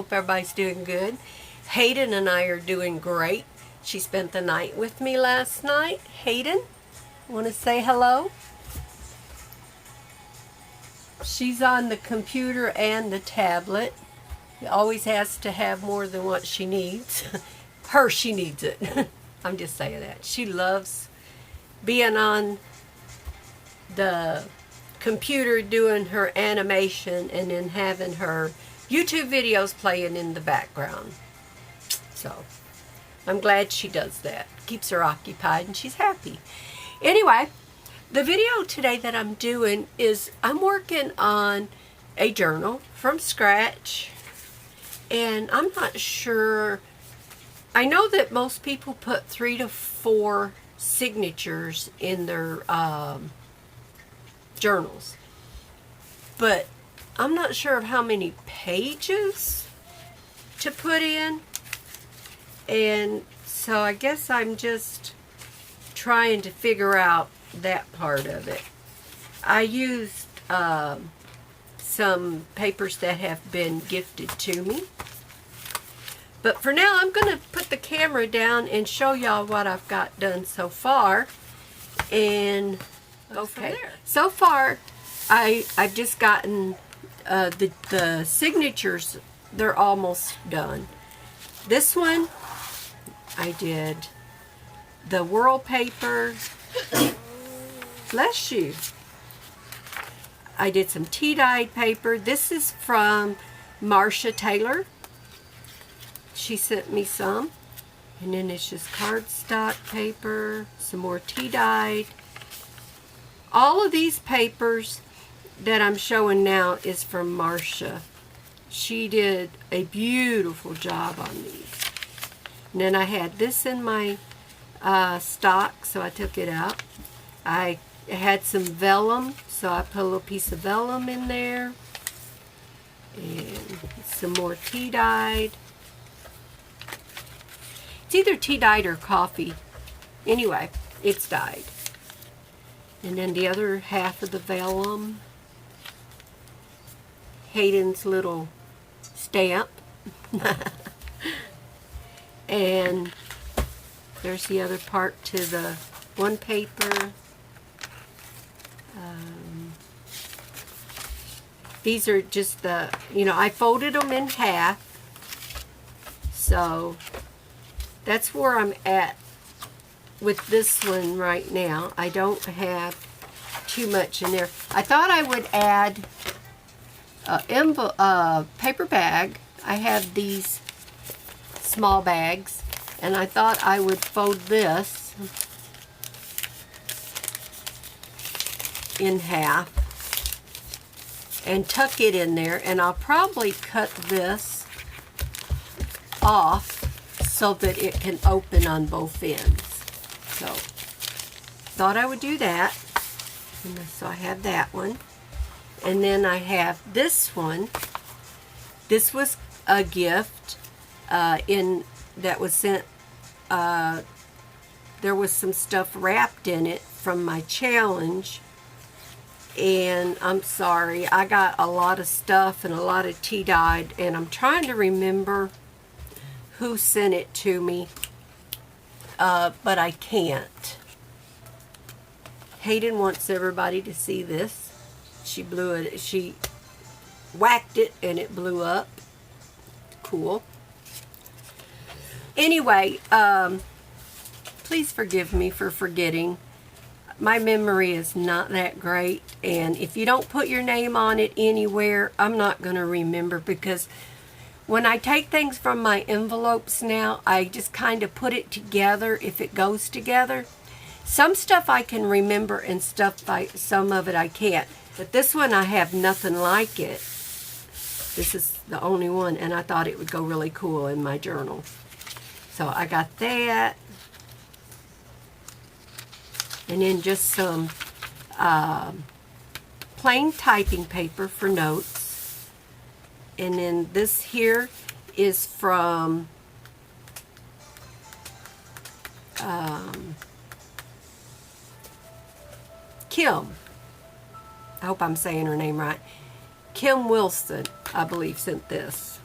hope everybody's doing good. Hayden and I are doing great. She spent the night with me last night. Hayden, want to say hello? She's on the computer and the tablet. She always has to have more than what she needs. She needs it. I'm just saying that. She loves being on the computer doing her animation and then having her YouTube videos playing in the background. So I'm glad she does that. Keeps her occupied and she's happy. Anyway, the video today that I'm doing is I'm working on a journal from scratch, and I'm not sure. I know that most people put 3 to 4 signatures in their journals, but I'm not sure of how many pages to put in, and so I guess I'm just trying to figure out that part of it. I used some papers that have been gifted to me, but for now I'm going to put the camera down and show y'all what I've got done so far. And okay, so far I've just gotten the signatures. They're almost done. This one I did the whirl paper. Bless you. I did some tea-dyed paper. This is from Marcia Taylor. She sent me some. And then it's just cardstock paper, some more tea-dyed. All of these papers that I'm showing now is from Marcia. She did a beautiful job on these. And then I had this in my stock, so I took it out. I had some vellum, so I put a little piece of vellum in there. And some more tea-dyed. It's either tea-dyed or coffee. Anyway, it's dyed. And then the other half of the vellum. Hayden's little stamp. And there's the other part to the one paper. These are just the, I folded them in half. So that's where I'm at with this one right now. I don't have too much in there. I thought I would add a paper bag. I have these small bags, and I thought I would fold this in half and tuck it in there, and I'll probably cut this off so that it can open on both ends. So thought I would do that. And so I have that one, and then I have this one. This was a gift that was sent. There was some stuff wrapped in it from my challenge, and I'm sorry, I got a lot of stuff and a lot of tea-dyed, and I'm trying to remember who sent it to me, but I can't. Hayden wants everybody to see this. She blew it. She whacked it and it blew up. Cool. Anyway, please forgive me for forgetting. My memory is not that great, and if you don't put your name on it anywhere, I'm not going to remember, because when I take things from my envelopes now, I just kind of put it together if it goes together. Some stuff I can remember, and some of it I can't. But this one, I have nothing like it. This is the only one, and I thought it would go really cool in my journal. So I got that. And then just some plain typing paper for notes. And then this here is from Kim. I hope I'm saying her name right. Kim Wilson, I believe, sent this.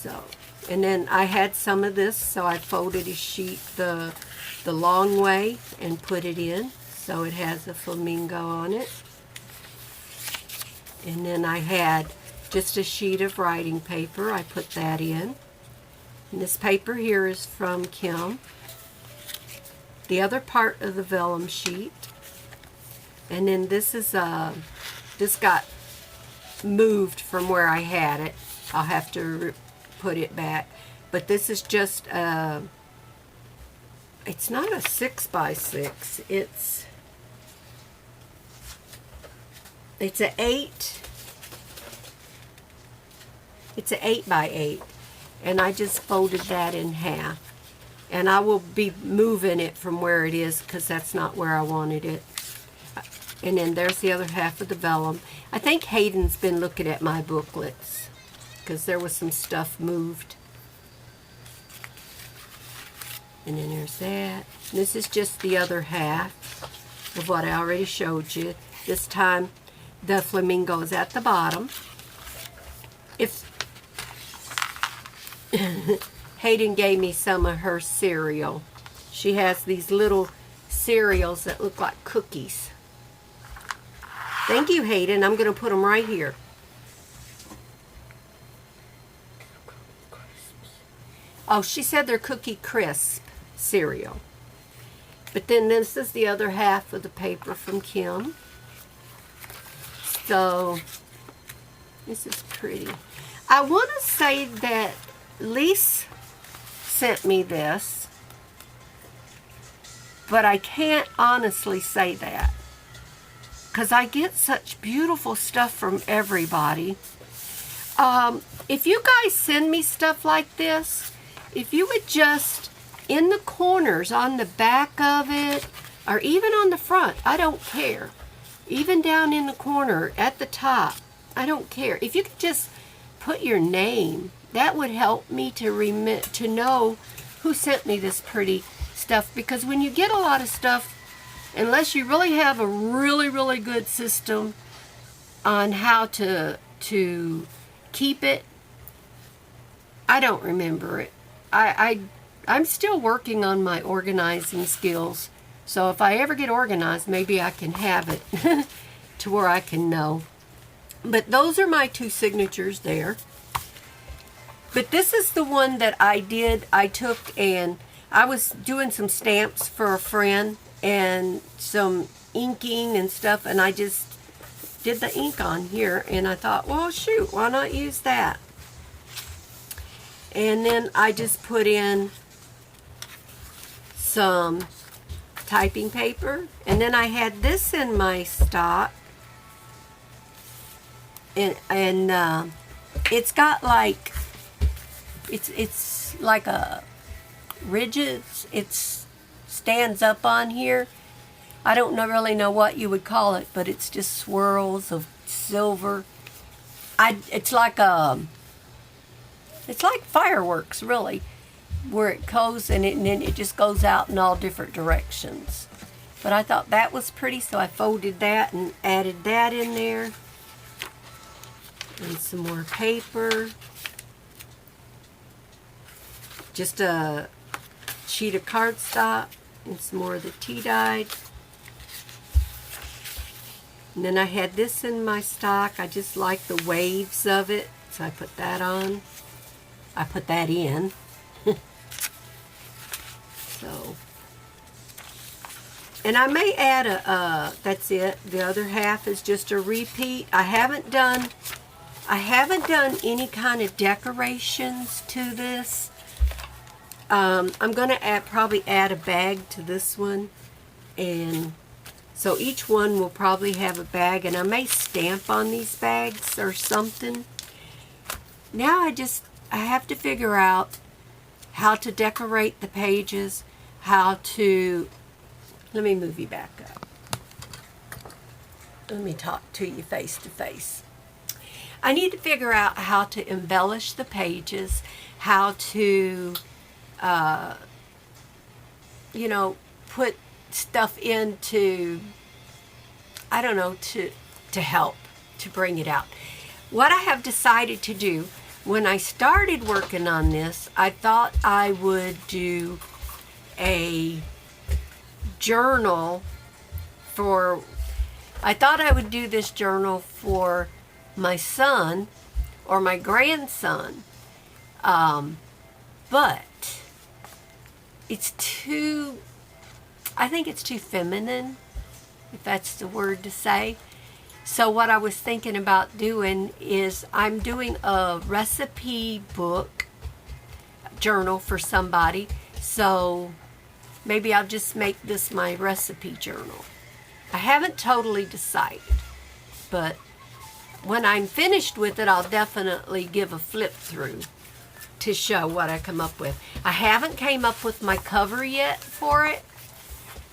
So, and then I had some of this, so I folded a sheet the long way and put it in. So it has a flamingo on it. And then I had just a sheet of writing paper. I put that in. And this paper here is from Kim. The other part of the vellum sheet. And then this is this got moved from where I had it. I'll have to put it back. But this is just it's not a 6x6. It's an 8. It's an 8x8. And I just folded that in half. And I will be moving it from where it is because that's not where I wanted it. And then there's the other half of the vellum. I think Hayden's been looking at my booklets because there was some stuff moved. And then there's that. And this is just the other half of what I already showed you. This time the flamingo is at the bottom. If Hayden gave me some of her cereal. She has these little cereals that look like cookies. Thank you, Hayden. I'm going to put them right here. Oh, she said they're Cookie Crisp cereal. But then this is the other half of the paper from Kim. So, this is pretty. I want to say that Lise sent me this, but I can't honestly say that because I get such beautiful stuff from everybody. If you guys send me stuff like this, if you would just, in the corners, on the back of it, or even on the front, I don't care. Even down in the corner, at the top, I don't care. If you could just put your name, that would help me to know who sent me this pretty stuff. Because when you get a lot of stuff, unless you really have a really good system on how to keep it, I don't remember it. I'm still working on my organizing skills. So if I ever get organized, maybe I can have it to where I can know. But those are my 2 signatures there. But this is the one that I did. I took and I was doing some stamps for a friend and some inking and stuff. And I just did the ink on here. And I thought, well, shoot, why not use that? And then I just put in some typing paper. And then I had this in my stock. And it's got like, it's like a rigid, it stands up on here. I don't really know what you would call it, but it's just swirls of silver. It's like fireworks, really, where it goes and then it just goes out in all different directions. But I thought that was pretty, so I folded that and added that in there. And some more paper. Just a sheet of cardstock and some more of the tea dyed. And then I had this in my stock. I just like the waves of it, so I put that on. I put that in. So, and I may add that's it. The other half is just a repeat. I haven't done any kind of decorations to this. I'm going to probably add a bag to this one. And so each one will probably have a bag. And I may stamp on these bags or something. Now I have to figure out how to decorate the pages. How to... Let me move you back up. Let me talk to you face to face. I need to figure out how to embellish the pages, how to, put stuff into, to help, to bring it out. What I have decided to do, when I started working on this, I thought I would do a journal I thought I would do this journal for my son or my grandson. But it's I think it's too feminine, if that's the word to say. So what I was thinking about doing is I'm doing a recipe book journal for somebody. So maybe I'll just make this my recipe journal. I haven't totally decided, but when I'm finished with it, I'll definitely give a flip through to show what I come up with. I haven't came up with my cover yet for it,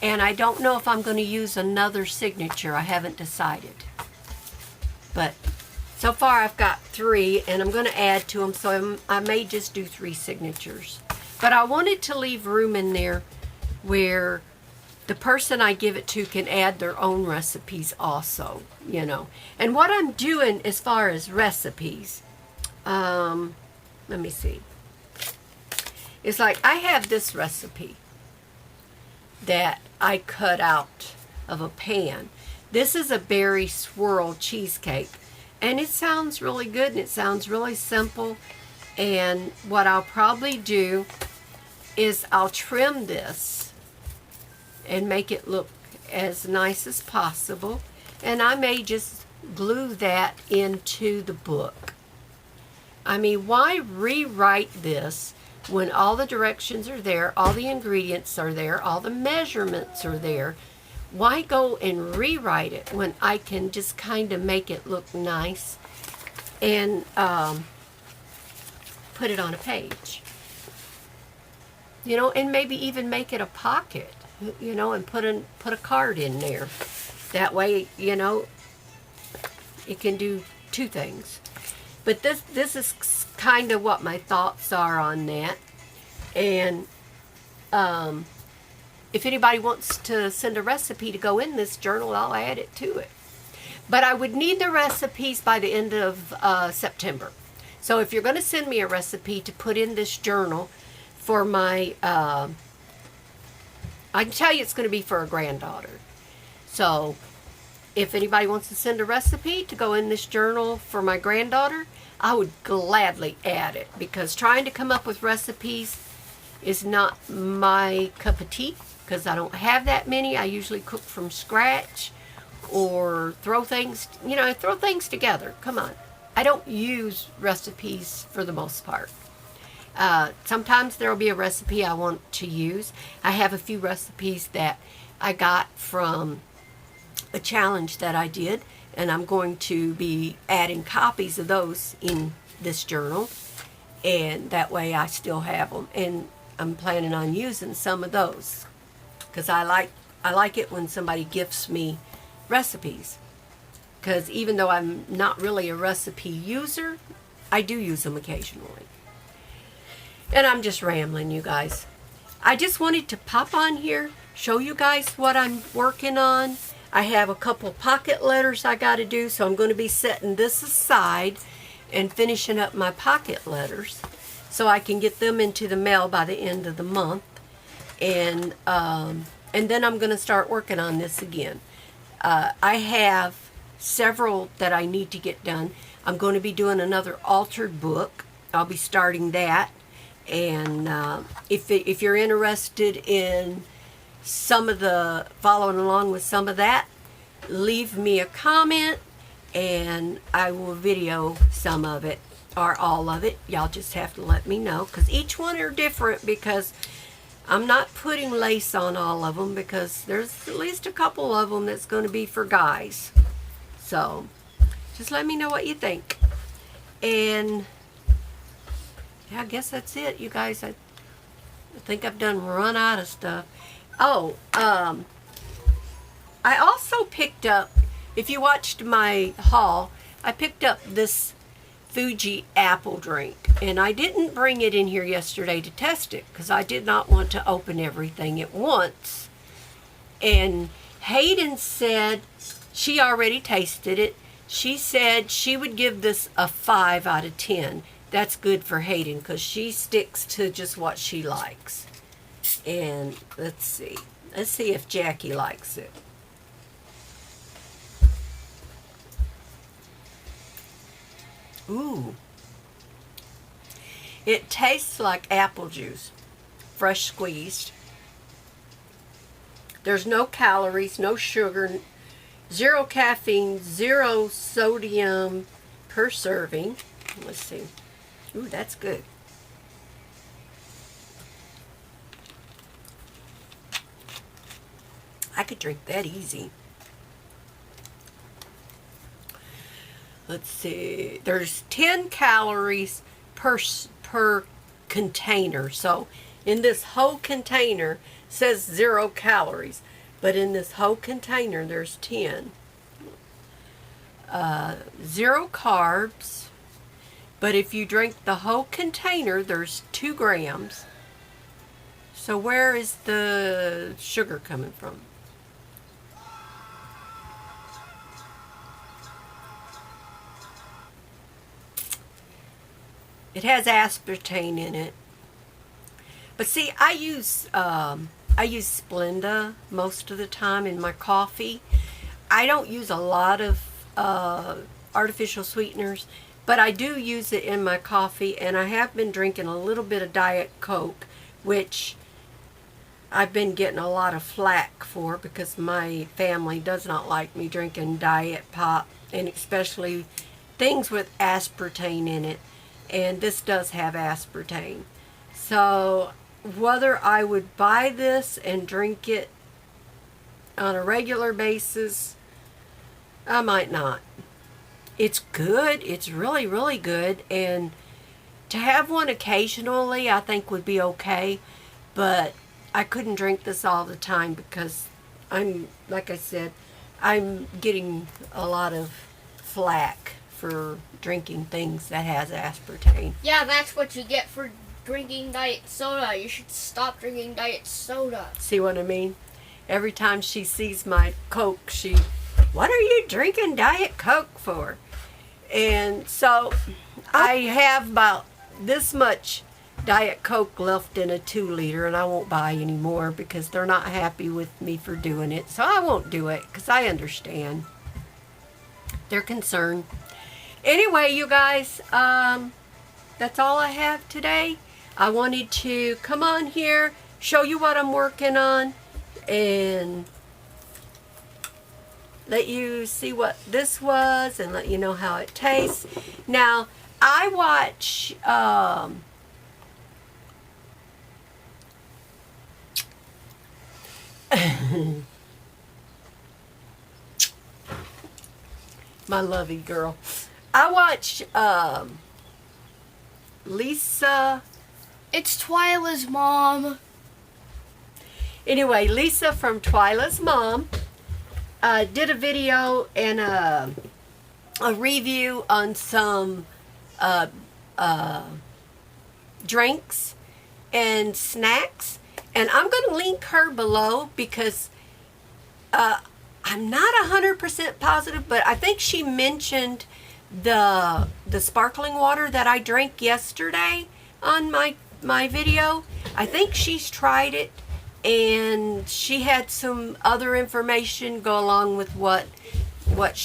and I don't know if I'm going to use another signature. I haven't decided. But so far I've got 3, and I'm going to add to them, so I may just do 3 signatures. But I wanted to leave room in there where the person I give it to can add their own recipes also, you know. And what I'm doing as far as recipes, let me see. It's like I have this recipe that I cut out of a pan. This is a berry swirl cheesecake, and it sounds really good and it sounds really simple. And what I'll probably do is I'll trim this and make it look as nice as possible, and I may just glue that into the book. I mean, why rewrite this when all the directions are there, all the ingredients are there, all the measurements are there? Why go and rewrite it when I can just kind of make it look nice and put it on a page? You know, and maybe even make it a pocket, you know, and put a card in there. That way, you know, it can do 2 things. But this is kind of what my thoughts are on that. And if anybody wants to send a recipe to go in this journal, I'll add it to it. But I would need the recipes by the end of September. So if you're going to send me a recipe to put in this journal for my, I can tell you it's going to be for a granddaughter. So if anybody wants to send a recipe to go in this journal for my granddaughter, I would gladly add it, because trying to come up with recipes is not my cup of tea, because I don't have that many. I usually cook from scratch or throw things, you know, I throw things together. Come on. I don't use recipes for the most part. Sometimes there will be a recipe I want to use. I have a few recipes that I got from a challenge that I did, and I'm going to be adding copies of those in this journal, and that way I still have them, and I'm planning on using some of those, because I like it when somebody gifts me recipes, because even though I'm not really a recipe user, I do use them occasionally. And I'm just rambling, you guys. I just wanted to pop on here, show you guys what I'm working on. I have a couple pocket letters I got to do, so I'm going to be setting this aside and finishing up my pocket letters so I can get them into the mail by the end of the month. And then I'm going to start working on this again. I have several that I need to get done. I'm going to be doing another altered book. I'll be starting that. And if you're interested in some of the following along with some of that, leave me a comment and I will video some of it or all of it. Y'all just have to let me know, because each one are different, because I'm not putting lace on all of them, because there's at least a couple of them that's going to be for guys. So just let me know what you think. And yeah, I guess that's it, you guys. I think I've run out of stuff. Oh, I also picked up, if you watched my haul, I picked up this Fuji apple drink. And I didn't bring it in here yesterday to test it, because I did not want to open everything at once. And Hayden said she already tasted it. She said she would give this a 5 out of 10. that's good for Hayden because she sticks to just what she likes. And let's see if Jackie likes it. Ooh, it tastes like apple juice, fresh squeezed. There's no calories, no sugar, 0 caffeine, 0 sodium per serving. Let's see. Ooh, that's good. I could drink that easy. Let's see. There's 10 calories per container. So in this whole container says 0 calories, but in this whole container there's 10. 0 carbs, but if you drink the whole container there's 2 grams. So where is the sugar coming from? It has aspartame in it. But see, I use Splenda most of the time in my coffee. I don't use a lot of artificial sweeteners, but I do use it in my coffee, and I have been drinking a little bit of Diet Coke, which I've been getting a lot of flack for because my family does not like me drinking Diet Pop, and especially things with aspartame in it. And this does have aspartame. So whether I would buy this and drink it on a regular basis, I might not. It's good. It's really, really good. And to have one occasionally, I think would be okay. But I couldn't drink this all the time because like I said, I'm getting a lot of flack for drinking things that has aspartame. Yeah, that's what you get for drinking diet soda. You should stop drinking diet soda. See what I mean? Every time she sees my Coke, what are you drinking Diet Coke for? And so I have about this much Diet Coke left in a 2-liter, and I won't buy any more because they're not happy with me for doing it. So I won't do it because I understand. They're concerned. Anyway, you guys, that's all I have today. I wanted to come on here, show you what I'm working on, and let you see what this was and let you know how it tastes. Now, I watch my lovey girl. I watch Lisa. It's Twyla's mom. Anyway, Lisa from Twyla's mom did a video and a review on some drinks and snacks. And I'm going to link her below because I'm not 100% positive, but I think she mentioned the sparkling water that I drank yesterday on my video. I think she's tried it, and she had some other information go along with what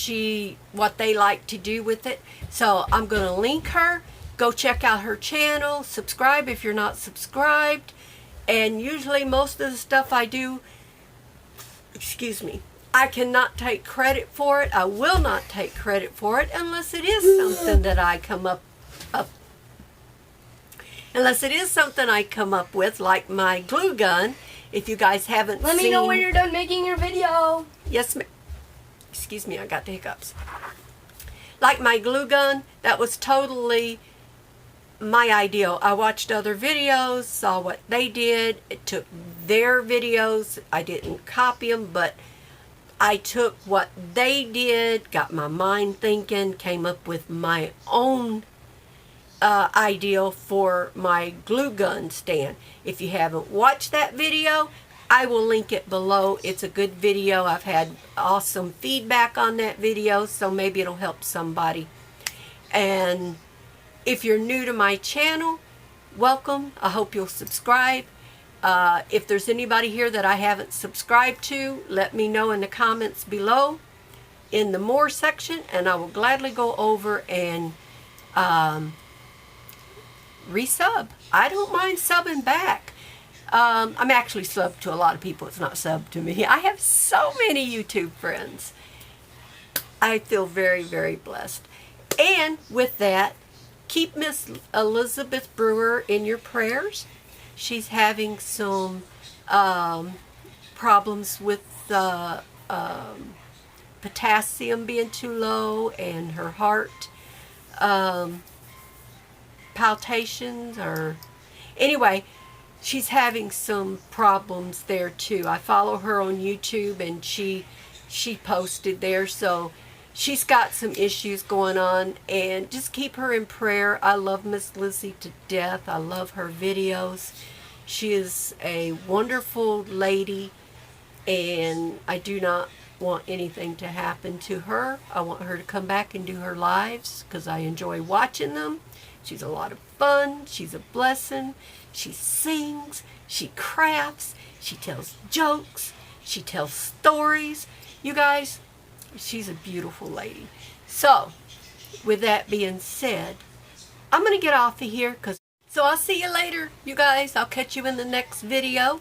they like to do with it. So I'm going to link her. Go check out her channel. Subscribe if you're not subscribed. And usually most of the stuff I do, excuse me, I cannot take credit for it. I will not take credit for it unless it is something that I come up unless it is something I come up with, like my glue gun. If you guys haven't seen... Let me know when you're done making your video. Yes, ma'am. Excuse me, I got the hiccups. Like my glue gun, that was totally my idea. I watched other videos, saw what they did. It took their videos. I didn't copy them, but I took what they did, got my mind thinking, came up with my own idea for my glue gun stand. If you haven't watched that video, I will link it below. It's a good video. I've had awesome feedback on that video, so maybe it'll help somebody. And If you're new to my channel, welcome. I hope you'll subscribe. If there's anybody here that I haven't subscribed to, let me know in the comments below in the more section, and I will gladly go over and resub. I don't mind subbing back. I'm actually subbed to a lot of people. It's not subbed to me. I have so many YouTube friends. I feel very, very blessed. And with that, keep Miss Elizabeth Brewer in your prayers. She's having some problems with potassium being too low, and her heart palpitations, or anyway, she's having some problems there too. I follow her on YouTube, and she posted there, so she's got some issues going on, and just keep her in prayer. I love Miss Lizzie to death. I love her videos. She is a wonderful lady, and I do not want anything to happen to her. I want her to come back and do her lives because I enjoy watching them. She's a lot of fun. She's a blessing. She sings. She crafts. She tells jokes. She tells stories. You guys, she's a beautiful lady. So, with that being said, I'm going to get off of here. So I'll see you later, you guys. I'll catch you in the next video.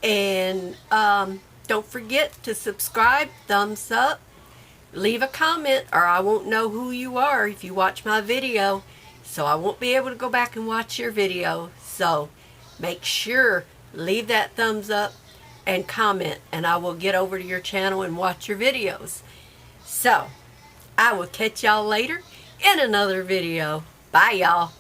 And don't forget to subscribe, thumbs up, leave a comment, or I won't know who you are if you watch my video. So I won't be able to go back and watch your video. So make sure, leave that thumbs up and comment, and I will get over to your channel and watch your videos. So I will catch y'all later in another video. Bye, y'all.